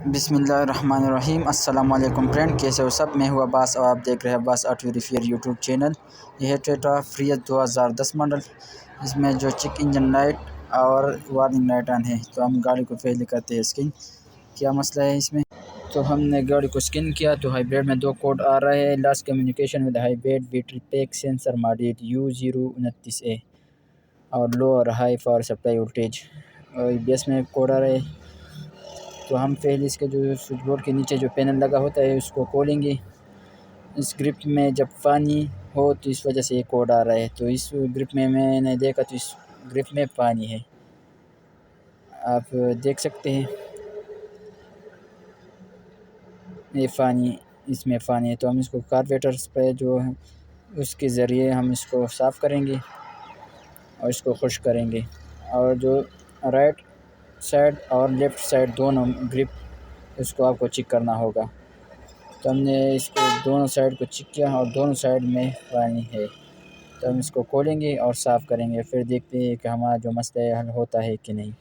बिस्मिल्लाहिर्रहमानिर्रहीम। अस्सलाम वालेकुम फ्रेंड, कैसे हो सब। मैं हूँ अब्बास और आप देख रहे हैं Abbas auto repair YouTube channel. यह है टोयोटा फ्रियस 2010 मॉडल। इसमें जो चेक इंजन लाइट और वार्निंग लाइट ऑन है। तो हम गाड़ी को पहले करते हैं स्किन। क्या मसला है इसमें। तो हमने गाड़ी को स्किन किया तो हाइब्रिड में 2 कोड आ रहे हैं। Last communication with hybrid battery pack sensor model U029A और लो और हाई पावर सप्लाई वोल्टेज और बेस में कोड आ रहे हैं। तो हम पहले इसके जो स्विच बोर्ड के नीचे जो पैनल लगा होता है उसको खोलेंगे। इस ग्रिप में जब पानी हो तो इस वजह से ये कोड आ रहा है। तो इस ग्रिप में मैंने देखा तो इस ग्रिप में पानी है, आप देख सकते हैं ये पानी, इसमें पानी है। तो हम इसको कार्बोरेटर पे जो है उसके ज़रिए हम इसको साफ़ करेंगे और इसको खुश करेंगे। और जो राइट साइड और लेफ़्ट साइड दोनों ग्रिप उसको आपको चेक करना होगा। तो हमने इसको दोनों साइड को चेक किया और दोनों साइड में पानी है। तो हम इसको खोलेंगे और साफ़ करेंगे, फिर देखते हैं कि हमारा जो मसला है हल होता है कि नहीं।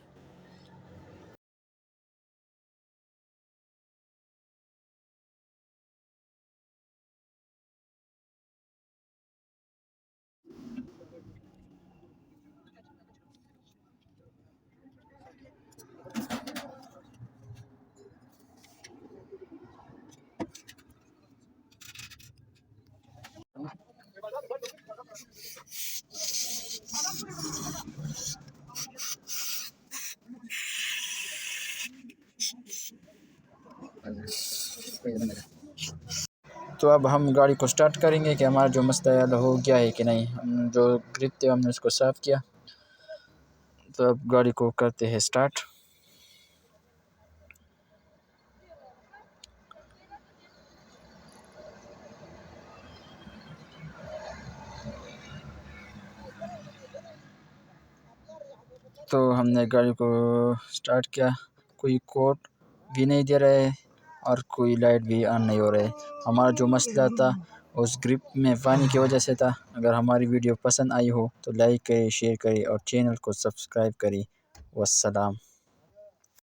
तो अब हम गाड़ी को स्टार्ट करेंगे कि हमारा जो मसला हल हो गया है कि नहीं। हम जो ग्रिप थे हमने उसको साफ़ किया। तो अब गाड़ी को करते हैं स्टार्ट। तो हमने गाड़ी को स्टार्ट किया, कोई कोड भी नहीं दे रहा है और कोई लाइट भी ऑन नहीं हो रहा है। हमारा जो मसला था उस ग्रिप में पानी की वजह से था। अगर हमारी वीडियो पसंद आई हो तो लाइक करें, शेयर करें और चैनल को सब्सक्राइब करें। वस्सलाम।